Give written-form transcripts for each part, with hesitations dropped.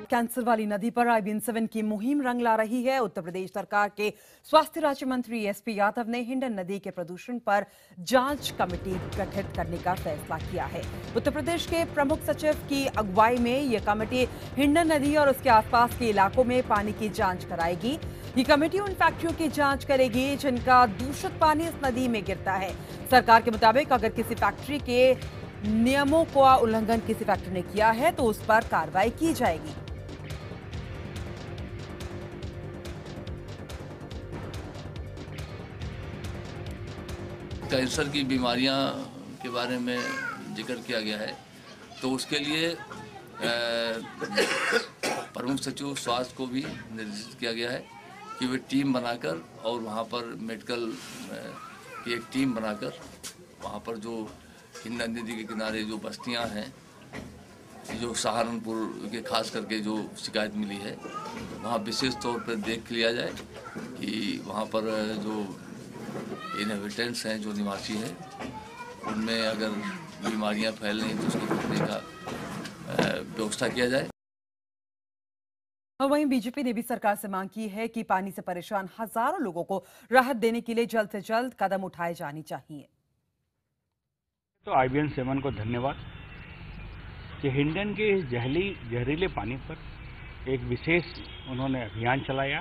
Cancer वाली नदी पर IBN 7 की मुहिम रंग ला रही है। उत्तर प्रदेश सरकार के स्वास्थ्य राज्य मंत्री SP यादव ने हिंडन नदी के प्रदूषण पर जांच कमेटी गठित करने का फैसला किया है। उत्तर प्रदेश के प्रमुख सचिव की अगुवाई में यह कमेटी हिंडन नदी और उसके आसपास के इलाकों में पानी की जांच कराएगी। ये कमेटी उन फैक्ट्रियों की जांच करेगी जिनका दूषित पानी इस नदी में गिरता है। सरकार के मुताबिक अगर किसी फैक्ट्री के नियमों का उल्लंघन किसी फैक्ट्री ने किया है तो उस पर कार्रवाई की जाएगी। कैंसर की बीमारियां के बारे में जिक्र किया गया है, तो उसके लिए प्रमुख सचिव स्वास्थ्य को भी निर्देशित किया गया है कि वे टीम बनाकर और वहां पर मेडिकल की एक टीम बनाकर वहां पर जो हिंडन नदी के किनारे जो बस्तियां हैं, जो सहारनपुर के खास करके जो शिकायत मिली है, वहाँ विशेष तौर पर देख लिया जाए कि वहाँ पर जो इनहेबिटेंट्स हैं, जो निवासी हैं, उनमें अगर बीमारियां फैल रही तो उसको रोकने का व्यवस्था किया जाए। और वहीं बीजेपी ने भी सरकार से मांग की है कि पानी से परेशान हजारों लोगों को राहत देने के लिए जल्द से जल्द कदम उठाए जाने चाहिए। तो IBN 7 को धन्यवाद कि हिंडन के जहरीले पानी पर एक विशेष उन्होंने अभियान चलाया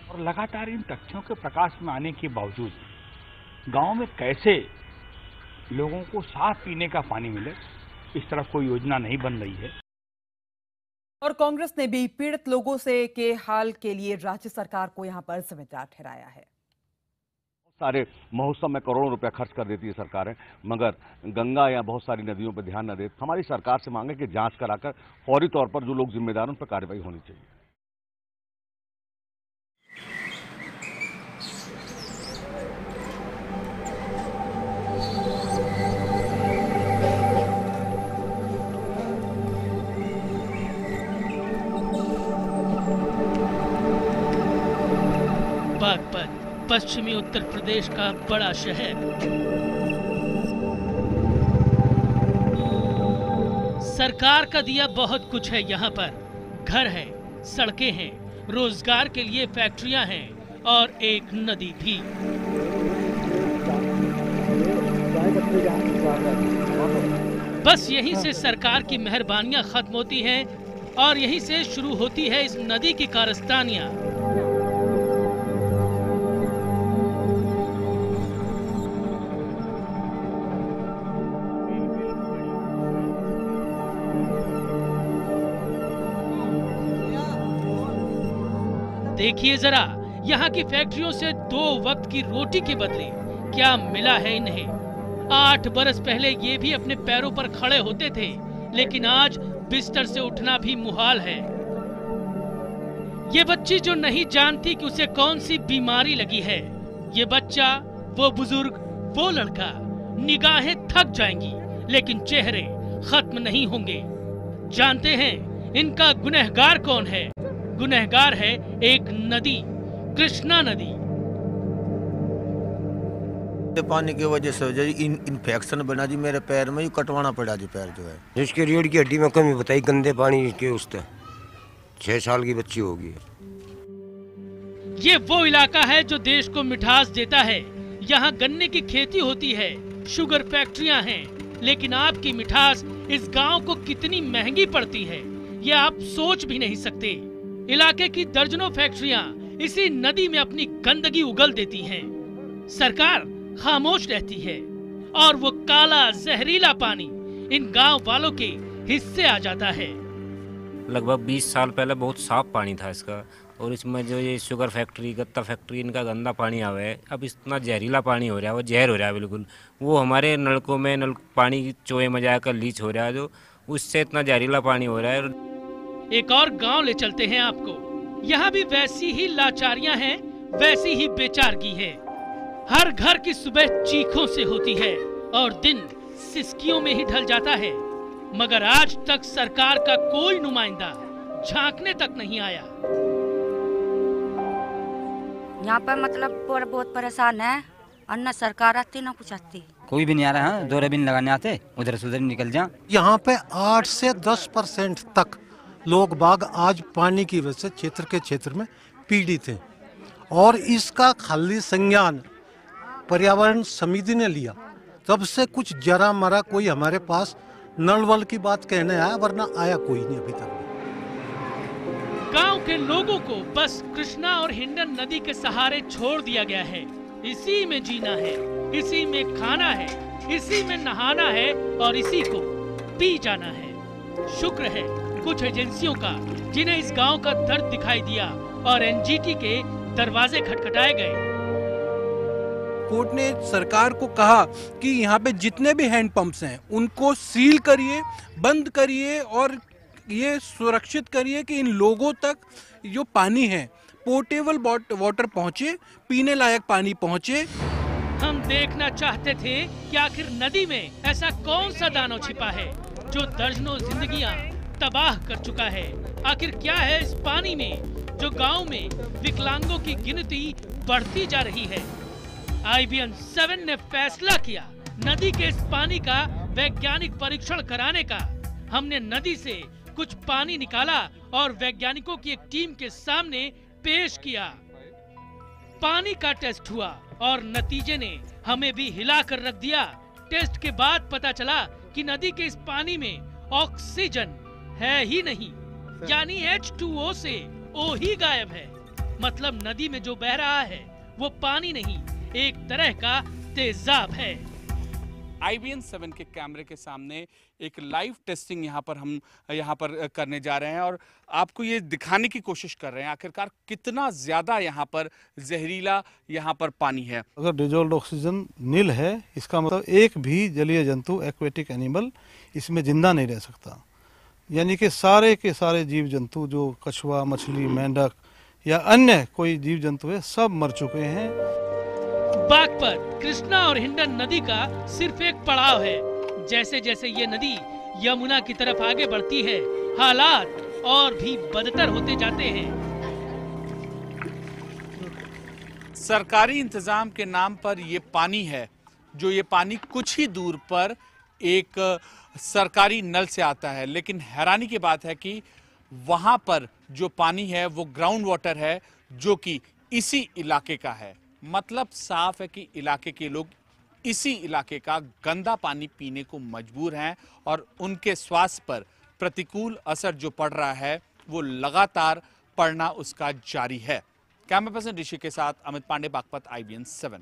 और लगातार इन तथ्यों के प्रकाश में आने के बावजूद गांव में कैसे लोगों को साफ पीने का पानी मिले, इस तरह कोई योजना नहीं बन रही है। और कांग्रेस ने भी पीड़ित लोगों से के हाल के लिए राज्य सरकार को यहां पर जिम्मेदार ठहराया है। सारे महोत्सव में करोड़ों रुपया खर्च कर देती है सरकारें, मगर गंगा या बहुत सारी नदियों पर ध्यान न दे। हमारी सरकार से मांगे कि जांच कराकर फौरी तौर पर जो लोग जिम्मेदार उन पर कार्रवाई होनी चाहिए। बागपत पश्चिमी उत्तर प्रदेश का बड़ा शहर। सरकार का दिया बहुत कुछ है यहाँ पर। घर है, सड़कें हैं, रोजगार के लिए फैक्ट्रियां हैं और एक नदी भी। बस यहीं से सरकार की मेहरबानियां खत्म होती हैं और यहीं से शुरू होती है इस नदी की कारस्तानियां। देखिए जरा, यहाँ की फैक्ट्रियों से 2 वक्त की रोटी के बदले क्या मिला है इन्हें। 8 बरस पहले ये भी अपने पैरों पर खड़े होते थे, लेकिन आज बिस्तर से उठना भी मुहाल है। ये बच्ची जो नहीं जानती कि उसे कौन सी बीमारी लगी है, ये बच्चा, वो बुजुर्ग, वो लड़का, निगाहें थक जाएंगी लेकिन चेहरे खत्म नहीं होंगे। जानते हैं इनका गुनहगार कौन है? गुनहगार है एक नदी, कृष्णा नदी। पानी की वजह से इन्फेक्शन बना जी मेरे पैर में, कटवाना पड़ा जी पैर जो है। जिसके रीढ़ की हड्डी में कमी बताई गंदे पानी के, उससे 6 साल की बच्ची होगी। ये वो इलाका है जो देश को मिठास देता है। यहाँ गन्ने की खेती होती है, शुगर फैक्ट्रियाँ हैं, लेकिन आपकी मिठास इस गांव को कितनी महंगी पड़ती है ये आप सोच भी नहीं सकते। इलाके की दर्जनों फैक्ट्रियां इसी नदी में अपनी गंदगी उगल देती हैं। सरकार खामोश रहती है और वो काला जहरीला पानी इन गांव वालों के हिस्से आ जाता है। लगभग 20 साल पहले बहुत साफ पानी था इसका, और इसमें जो ये शुगर फैक्ट्री, गत्ता फैक्ट्री, इनका गंदा पानी आ है। अब इतना जहरीला पानी हो रहा है, वो जहर हो रहा है बिल्कुल। वो हमारे नलकों में पानी चोए में जाकर लीच हो रहा है, जो उससे इतना जहरीला पानी हो रहा है। एक और गांव ले चलते हैं आपको। यहाँ भी वैसी ही लाचारियां हैं, वैसी ही बेचारगी है। हर घर की सुबह चीखों से होती है और दिन सिसकियों में ही ढल जाता है, मगर आज तक सरकार का कोई नुमाइंदा झांकने तक नहीं आया। यहाँ पर मतलब बहुत परेशान है और न सरकार आती न कुछ आती। कोई भी नहीं आ रहा है, 2 रेबिन लगाने आते, उधर से उधर निकल जा। यहाँ पे 8 से 10% तक लोग बाग आज पानी की वजह से क्षेत्र में पीड़ित हैं और इसका खाली संज्ञान पर्यावरण समिति ने लिया। तब से कुछ जरा मरा कोई हमारे पास नल वल की बात कहने आया, वरना आया कोई नहीं अभी तक। गांव के लोगों को बस कृष्णा और हिंडन नदी के सहारे छोड़ दिया गया है। इसी में जीना है, इसी में खाना है, इसी में नहाना है और इसी को पी जाना है। शुक्र है कुछ एजेंसियों का जिन्हें इस गांव का दर्द दिखाई दिया और एनजीटी के दरवाजे खटखटाए गए। कोर्ट ने सरकार को कहा कि यहाँ पे जितने भी हैंड पंप्स हैं उनको सील करिए, बंद करिए और ये सुरक्षित करिए कि इन लोगों तक जो पानी है पोर्टेबल वाटर पहुँचे, पीने लायक पानी पहुँचे। हम देखना चाहते थे कि आखिर नदी में ऐसा कौन सा दानव छिपा है जो दर्जनों जिंदगियां तबाह कर चुका है। आखिर क्या है इस पानी में जो गांव में विकलांगों की गिनती बढ़ती जा रही है। IBN 7 ने फैसला किया नदी के इस पानी का वैज्ञानिक परीक्षण कराने का। हमने नदी से कुछ पानी निकाला और वैज्ञानिकों की एक टीम के सामने पेश किया। पानी का टेस्ट हुआ और नतीजे ने हमें भी हिला कर रख दिया। टेस्ट के बाद पता चला कि नदी के इस पानी में ऑक्सीजन है ही नहीं, यानी H2O से O ही गायब है। मतलब नदी में जो बह रहा है वो पानी नहीं, एक तरह का तेजाब है। IBN 7 के कैमरे के सामने एक लाइव टेस्टिंग यहाँ पर करने जा रहे हैं और आपको ये दिखाने की कोशिश कर रहे हैं आखिरकार कितना ज्यादा यहाँ पर जहरीला यहाँ पर पानी है। अगर डिजोल्व ऑक्सीजन नील है, इसका मतलब एक भी जलीय जंतु एक्वेटिक एनिमल इसमें जिंदा नहीं रह सकता। यानी कि सारे के सारे जीव जंतु जो कछुआ, मछली, मेंढक या अन्य कोई जीव जंतु है सब मर चुके हैं। बाग पर कृष्णा और हिंडन नदी का सिर्फ एक पड़ाव है। जैसे जैसे ये नदी यमुना की तरफ आगे बढ़ती है, हालात और भी बदतर होते जाते हैं। सरकारी इंतजाम के नाम पर ये पानी है, जो ये पानी कुछ ही दूर पर एक सरकारी नल से आता है, लेकिन हैरानी की बात है कि वहां पर जो पानी है वो ग्राउंड वाटर है जो कि इसी इलाके का है। मतलब साफ है कि इलाके के लोग इसी इलाके का गंदा पानी पीने को मजबूर हैं और उनके स्वास्थ्य पर प्रतिकूल असर जो पड़ रहा है वो लगातार पड़ना उसका जारी है। कैमरा पर्सन ऋषि के साथ अमित पांडे, बागपत, IBN 7।